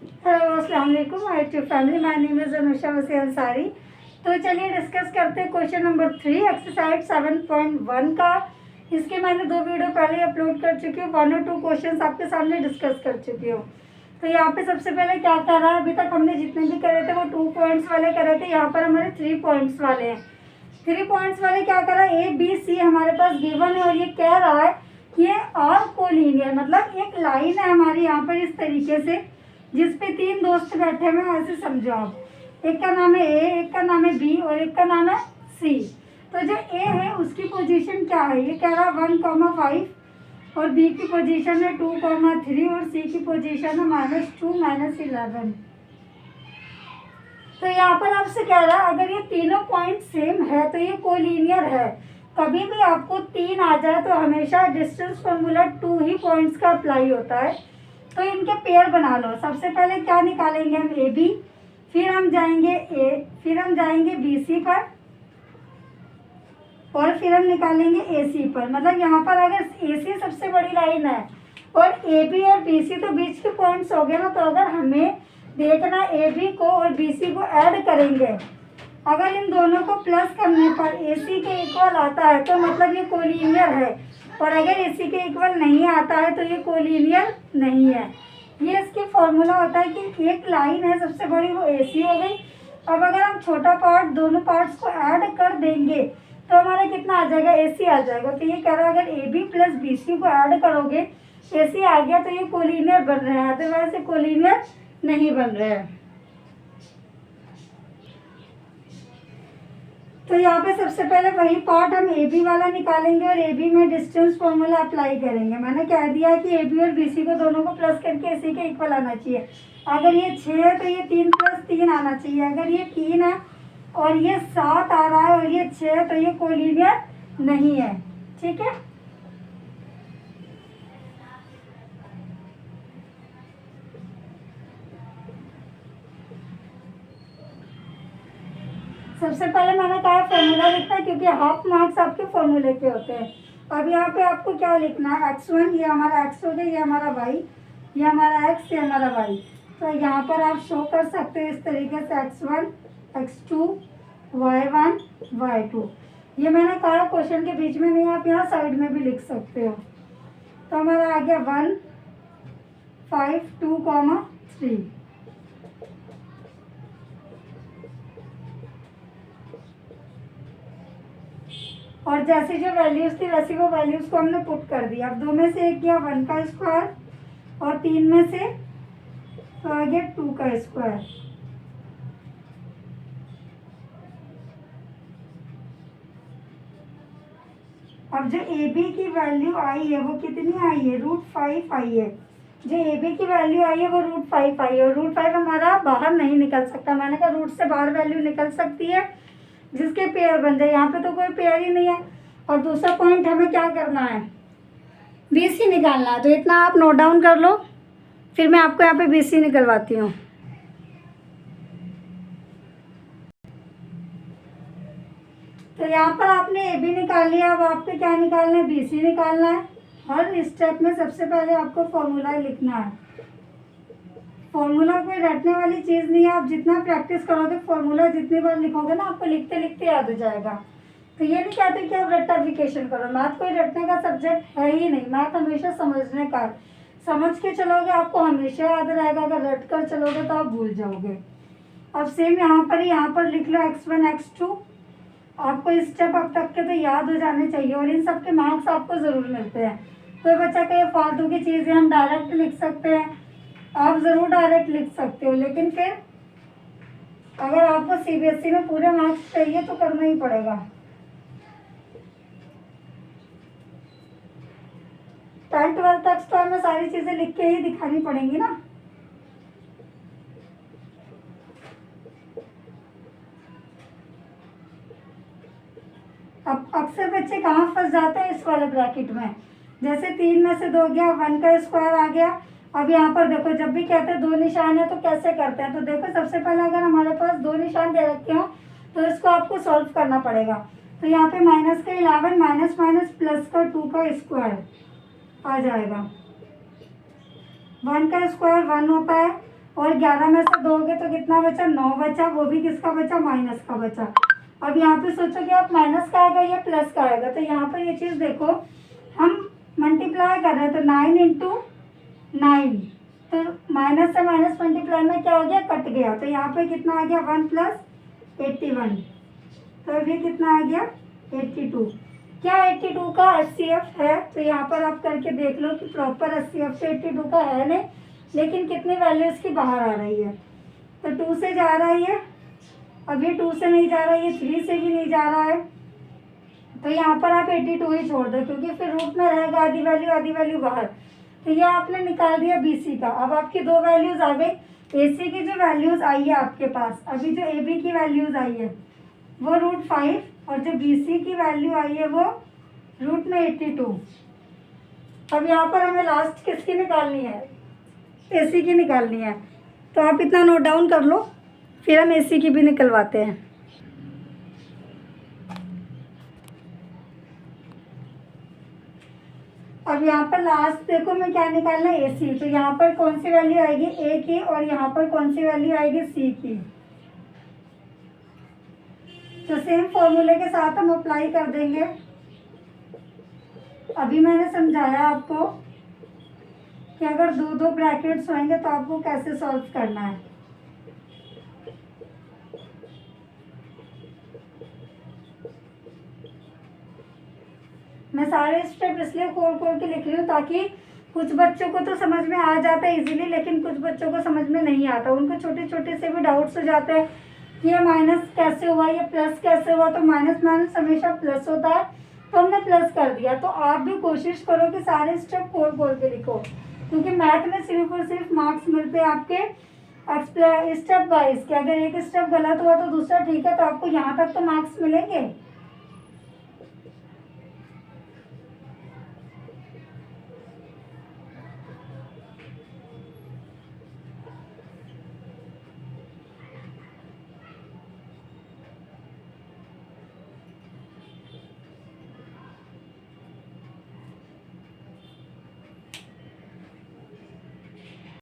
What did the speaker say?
Hello अस्सलाम वालेकुम my to family, my name is Anusha Wasi Ansari. तो चलिए डिस्कस करते हैं क्वेश्चन नंबर 3 एक्सरसाइज 7.1 का। इसके मैंने 2 वीडियो पहले अपलोड कर चुकी हूँ, 1 और 2 क्वेश्चंस आपके सामने डिस्कस कर चुकी हूँ। तो यहाँ पे सबसे पहले क्या कर रहा है, अभी तक हमने जितने भी करे थे वो 2 पॉइंट्स वाले करे थे। यहाँ पर हमारे 3 पॉइंट्स वाले हैं। 3 पॉइंट्स वाले क्या कर रहा है, ए बी सी हमारे पास गिवन है और ये कह रहा है कि ये आर कोलिनियर, मतलब एक लाइन है हमारी यहाँ पर इस तरीके से, जिस पे 3 दोस्त बैठे हुए हैं। ऐसे समझो आप, एक का नाम है ए, एक का नाम है बी और एक का नाम है सी। तो जो ए है उसकी पोजीशन क्या है, ये कह रहा है 1,5 और बी की पोजीशन है 2,3 और सी की पोजीशन है -2 -11। तो यहाँ पर आपसे कह रहा है अगर ये तीनों पॉइंट सेम है तो ये कोलिनियर है। कभी भी आपको 3 आ जाए तो हमेशा डिस्टेंस फॉर्मूला 2 ही पॉइंट्स का अप्लाई होता है। तो इनके पेयर बना लो। सबसे पहले क्या निकालेंगे हम, ए बी, फिर हम जाएंगे बी सी पर और फिर हम निकालेंगे ए सी पर। मतलब यहाँ पर अगर ए सी सबसे बड़ी लाइन है और ए बी और बी सी तो बीच के पॉइंट्स हो गए ना, तो अगर हमें देखना ए बी को और बी सी को ऐड करेंगे, अगर इन दोनों को प्लस करने पर ए सी के इक्वल आता है तो मतलब ये कोलिनियर है, और अगर ए सी के इक्वल नहीं आता है तो ये कोलिनियर नहीं है। ये इसकी फॉर्मूला होता है कि एक लाइन है सबसे बड़ी, वो ए सी हो गई। अब अगर हम छोटा पार्ट दोनों पार्ट्स को ऐड कर देंगे तो हमारा कितना आ जाएगा, ए सी आ जाएगा। तो ये कह रहा है अगर A B plus B C को ऐड करोगे, ए सी आ गया तो ये कोलिनियर बन रहे हैं, अदरवाइज ये कोलिनियर नहीं बन रहे हैं। तो यहाँ पे सबसे पहले वही पार्ट हम ए बी वाला निकालेंगे और ए बी में डिस्टेंस फॉर्मूला अप्लाई करेंगे। मैंने कह दिया कि ए बी और बी सी को दोनों को प्लस करके ए सी के इक्वल आना चाहिए। अगर ये 6 है तो ये 3 + 3 आना चाहिए। अगर ये 3 है और ये 7 आ रहा है और ये 6 है तो ये कोलिनियर नहीं है। ठीक है, सबसे पहले मैंने कहा फॉर्मूला लिखना है क्योंकि हाफ मार्क्स आपके फॉर्मूले के होते हैं। अब यहाँ पे आपको क्या लिखना है, x1 ये हमारा x हो गया, ये हमारा y, ये हमारा x, ये हमारा y। तो यहाँ पर आप शो कर सकते हो इस तरीके से x1 x2 y1 y2। ये मैंने कहा क्वेश्चन के बीच में नहीं, आप यहाँ साइड में भी लिख सकते हो। तो हमारा आ गया 1 5 2 3। और जैसी जो वैल्यूज थी वैसी वो वैल्यूज को हमने पुट कर दिया। अब 2 में से 1 गया 1 का स्क्वायर और 3 में से तो आ गया 2 का स्क्वायर। अब जो ए बी की वैल्यू आई है वो कितनी आई है, √5 आई है। जो ए बी की वैल्यू आई है वो √5 आई है और √5 हमारा बाहर नहीं निकल सकता। मैंने कहा रूट से बाहर वैल्यू निकल सकती है जिसके पेयर बन जाए। यहाँ पे तो कोई पेयर ही नहीं है। और दूसरा पॉइंट हमें क्या करना है, बी सी निकालना है। तो इतना आप नोट डाउन कर लो, फिर मैं आपको यहाँ पे बी सी निकलवाती हूँ। तो यहाँ पर आपने ए बी निकाल लिया, अब आपको क्या निकालना है, बी सी निकालना है। हर स्टेप में सबसे पहले आपको फॉर्मूला लिखना है। फॉर्मूला कोई रटने वाली चीज़ नहीं है। आप जितना प्रैक्टिस करोगे, फॉर्मूला जितनी बार लिखोगे ना, आपको लिखते लिखते याद हो जाएगा। तो ये नहीं कहते कि आप रट्टाफिकेशन करो। मैथ कोई रटने का सब्जेक्ट है ही नहीं। मैथ हमेशा समझने का, समझ के चलोगे आपको हमेशा याद रहेगा। अगर रट कर चलोगे तो आप भूल जाओगे। अब सेम यहाँ पर ही, यहाँ पर लिख लो x1 x2। आपको स्टेप अब तक के तो याद हो जाने चाहिए और इन सब के मार्क्स आपको ज़रूर मिलते हैं। कोई बच्चा कहे फालतू की चीज़ें हम डायरेक्ट लिख सकते हैं, आप ज़रूर डायरेक्ट लिख सकते हो, लेकिन फिर अगर आपको सीबीएसई में पूरे मार्क्स चाहिए तो करना ही पड़ेगा। 10-12 तक तो हमें सारी चीज़ें लिख के ही दिखानी पड़ेंगी ना। अब अक्सर बच्चे कहाँ फंस जाते हैं इस वाले ब्रैकेट में। जैसे 3 में से 2 गया, 1 का स्क्वायर आ गया। अब यहाँ पर देखो, जब भी कहते हैं 2 निशान है तो कैसे करते हैं। तो देखो सबसे पहले अगर हमारे पास 2 निशान दे रखे हो तो इसको आपको सॉल्व करना पड़ेगा। तो यहाँ पे माइनस का 11 माइनस माइनस प्लस का 2 का स्क्वायर आ जाएगा। 1 का स्क्वायर 1 होता है और 11 में से दोगे तो कितना बचा, 9 बचा, वो भी किसका बचा, माइनस का बचा। अब यहाँ पे सोचो कि आप माइनस का आएगा या प्लस का आएगा, तो यहाँ पर ये चीज़ देखो, हम मल्टीप्लाई कर रहे हैं तो 9 इंटू 9, तो माइनस से माइनस मल्टीप्लाई में क्या हो गया, कट गया, तो यहाँ पे कितना आ गया 1 + 81, तो अभी कितना आ गया 82। क्या 82 का HCF है, तो यहाँ पर आप करके देख लो कि प्रॉपर HCF तो 82 का है नहीं, लेकिन कितनी वैल्यू इसकी बाहर आ रही है, तो 2 से जा रही है, अभी 2 से नहीं जा रहा है, ये 3 से भी नहीं जा रहा है, तो यहाँ पर आप 82 ही छोड़ दो, क्योंकि फिर रूट में रहेगा आधी वैल्यू बाहर। तो ये आपने निकाल दिया BC का। अब आपकी दो वैल्यूज़ आ गई, AC की जो वैल्यूज़ आई है आपके पास, अभी जो AB की वैल्यूज़ आई है वो √5, और जो BC की वैल्यू आई है वो √82। अब यहाँ पर हमें लास्ट किसकी निकालनी है, AC की निकालनी है, तो आप इतना नोट डाउन कर लो, फिर हम AC की भी निकलवाते हैं। अब यहाँ पर लास्ट देखो मैं क्या निकालना है, AC, तो यहाँ पर कौन सी वैल्यू आएगी, A की, और यहाँ पर कौन सी वैल्यू आएगी, C की। तो सेम फॉर्मूले के साथ हम अप्लाई कर देंगे। अभी मैंने समझाया आपको कि अगर दो दो ब्रैकेट्स होंगे तो आपको कैसे सॉल्व करना है। मैं सारे स्टेप इसलिए खोल खोल के लिख रही हूँ ताकि कुछ बच्चों को तो समझ में आ जाता है इजीली, लेकिन कुछ बच्चों को समझ में नहीं आता, उनको छोटे छोटे से भी डाउट्स हो जाते हैं कि ये माइनस कैसे हुआ, ये प्लस कैसे हुआ। तो माइनस माइनस हमेशा प्लस होता है, तो हमने प्लस कर दिया। तो आप भी कोशिश करो कि सारे स्टेप खोल खोल के लिखो, क्योंकि मैथ में सिर्फ और सिर्फ मार्क्स मिलते हैं आपके स्टेप वाइज, कि अगर एक स्टेप गलत हुआ तो दूसरा ठीक है, तो आपको यहाँ तक तो मार्क्स मिलेंगे।